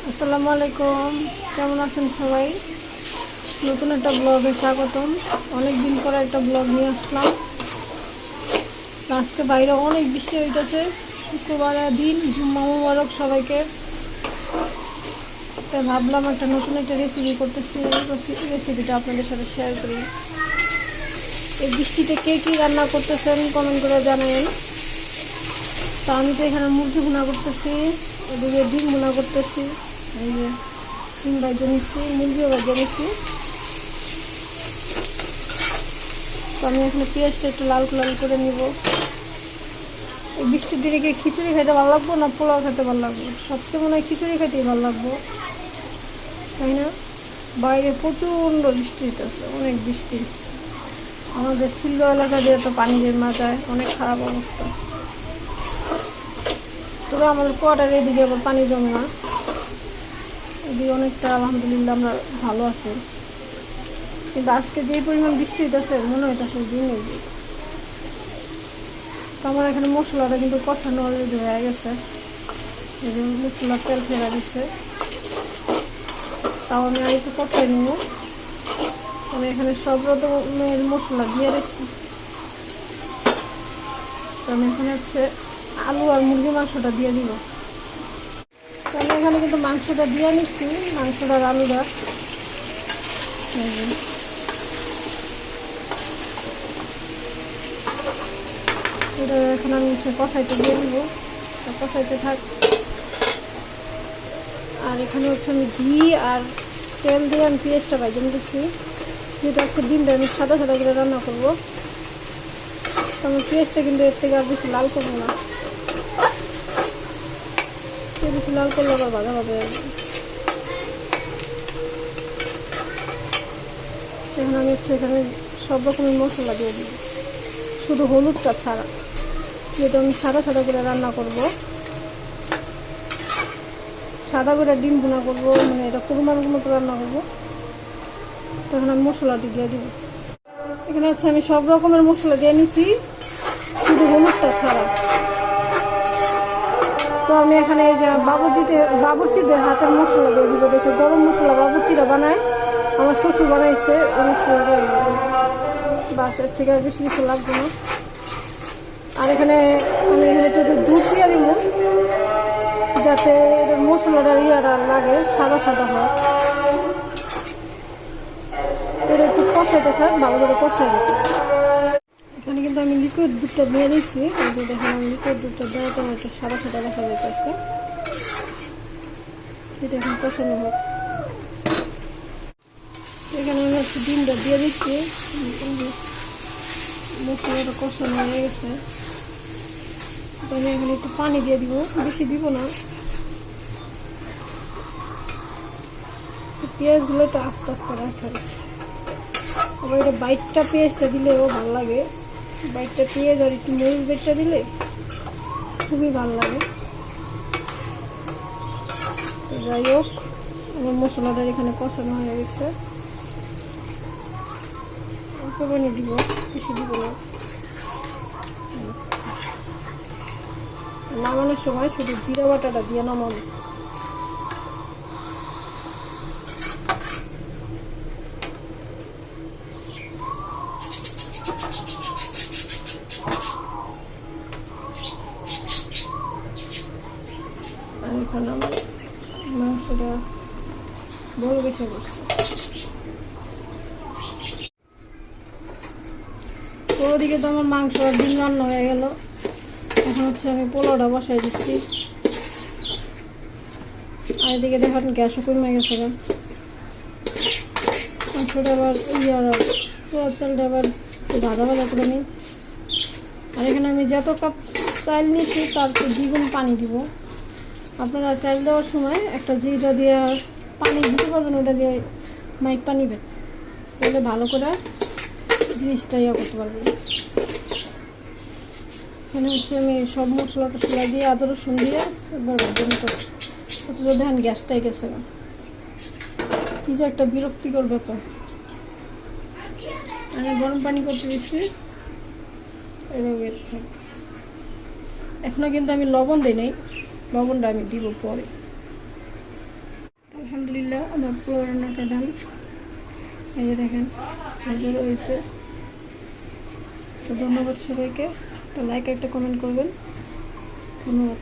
আসসালামু আলাইকুম, কেমন আছেন সবাই? নতুন একটা ব্লগে স্বাগতম। অনেক দিন পরে একটা ব্লগ নিয়ে আসলাম। আজকে বাইরে অনেক বৃষ্টি হইতেছে। শুক্রবারের দিন, জুম্মা মুবারক সবাইকে। তাই ভাবলাম একটা নতুন একটা রেসিপি করতেছি, রেসিপিটা আপনাদের সাথে শেয়ার করি। এই বৃষ্টিতে কে কী রান্না করতেছেন কমেন্ট করে জানাবেন। তা আমি তো এখানে মুরগি ভুনা করতেছি, এদিকে ডিম ভুনা করতেছি। এই যে ডিম ভাজা নিচ্ছি, মুরগিও ভাজা নিচ্ছি। তো আমি এখানে পেঁয়াজটা একটু লাল লাল করে নিব। এই বৃষ্টির দিনে কি খিচুড়ি খেতে ভালো লাগবো না পোলাও খেতে ভালো লাগবে? সবচেয়ে মনে হয় খিচুড়ি খেতেই ভালো লাগবো, তাই না? বাইরে প্রচণ্ড বৃষ্টি হইতেছে, অনেক বৃষ্টি। আমাদের ফিল্ড এলাকা দিয়ে তো পানি জমা যায়, অনেক খারাপ অবস্থা। তবে আমাদের কোয়ার্টার এদিকে আবার পানি জমে না, এদিকে অনেকটা আলহামদুলিল্লাহ আমরা ভালো আছি। কিন্তু আজকে যে পরিমাণ বৃষ্টি হইতেছে মনে হইতেছে দিন হয়ে। তো আমার এখানে মশলাটা কিন্তু কষানো অলরেডি হয়ে গেছে। এই যে মশলার তেল ফেরা দিচ্ছে, তাও আমি আর একটু কষাই নিব। আমি এখানে সব রকমের মশলা দিয়ে রেখেছি। তো আমি এখানে হচ্ছে আলু আর মুরগি মাংসটা দিয়ে দিব। তো আমি এখানে কিন্তু মাংসটা দিয়ে নিচ্ছি, মাংসটার আলুটা। এটা এখন আমি হচ্ছে কষাইতে দিয়ে দিব, কষাইতে থাক। আর এখানে হচ্ছে আমি ঘি আর তেল দিয়ে আমি পেঁয়াজটা ভাজে নিতেছি, যেহেতু আজকে ডিমটা আমি সাদা সাদা করে রান্না করবো। তো আমি পেঁয়াজটা কিন্তু এর থেকে আর বেশি লাল করবো না, বেশি লাল করলে আবার ভাজা ভাজা যাবে। এখন আমি হচ্ছে এখানে সব রকমের মশলা দিয়ে দিব, শুধু হলুদটা ছাড়া, যেহেতু আমি সাদা সাদা করে রান্না করব। সাদা করে ডিম ভুনা করবো, মানে এটা কুরমার মতো রান্না করবো। তখন আমি মশলাটি দিয়ে দিব। এখানে হচ্ছে আমি সব রকমের মশলা দিয়ে নিছি, শুধু হলুদটা ছাড়া। তো আমি এখানে এই যে বাবুর্চিদের হাতের মশলা দিয়ে দিব। দেখছি গরম মশলা বাবুর্চিরা বানায়, আমার শ্বশুর বানাইছে ওই মশলাটা। বাসার থেকে আর বেশি কিছু লাগবে না। আর এখানে আমি এখানে একটু দুধ দিয়ে দিব, যাতে মশলাটার ইয়াটা লাগে, সাদা সাদা হয়। এটা একটু কষাইতে থাক, ভালো করে কষাই দিতে। এখানে কিন্তু আমি লিকুইড দুধটা দিয়ে দিচ্ছি। এই যে দেখেন আমি লিকুইড দুধটা দেওয়া তো একটু সাদা সাদা দেখা যাইতেছে। সেটা এখন কষানো হোক। এখানে আমি হচ্ছে ডিমটা দিয়ে দিচ্ছি, মশলাটা কষানো হয়ে গেছে। আমি এখানে একটু পানি দিয়ে দিব, বেশি দিব না। পেঁয়াজগুলো একটু আস্তে আস্তে রাখা গেছে। আবার এটা বাইটটা পেঁয়াজটা দিলেও ভালো লাগে, বাইটটা পেঁয়াজ আর একটু মরিচ বেটটা দিলে খুবই ভালো লাগে। তো যাই হোক, আমার মশলাটা এখানে কষানো হয়ে গেছে। অল্প পানি দিব, বেশি দিব না। নামানোর সময় শুধু জিরা বাটাটা দিয়ে নামানো। আর এখানে আমার মাংসটা বড় বেশি করছে। ওদিকে তো আমার মাংস আর ডিম রান্না হয়ে গেল। এখন হচ্ছে আমি পোলাওটা বসাই দিচ্ছি। আর এদিকে দেখেন গ্যাসও কমে গেছে। মাংসটা আবার পোলাও চালটা আবার ভাজা ভাজা করে নিই। আর এখানে আমি যত কাপ চাল নিয়েছি তার তো দ্বিগুণ পানি দিব। আপনারা চাল দেওয়ার সময় একটা যেটা দিয়ে পানি দিতে পারবেন ওটা দিয়ে মাইপা নিবেন, তাহলে ভালো করে জিনিসটা ইয়ে করতে পারবেন। এখানে হচ্ছে আমি সব মশলা টসলা দিয়ে আদা রসুন দিয়ে একবার ভাজা নিতে। অথচ দেখেন গ্যাসটাই গেছে না, কি যে একটা বিরক্তিকর ব্যাপার। আমি গরম পানি করতে দিচ্ছি, এভাবে এখনো কিন্তু আমি লবণ দিই নাই, লবণটা আমি দিব পরে। আলহামদুলিল্লাহ আমার পোলাও রান্নাটা ডান। এই যে দেখেন ঝরঝরে হয়েছে। তো ধন্যবাদ সবাইকে, তো লাইক একটা কমেন্ট করবেন, ধন্যবাদ।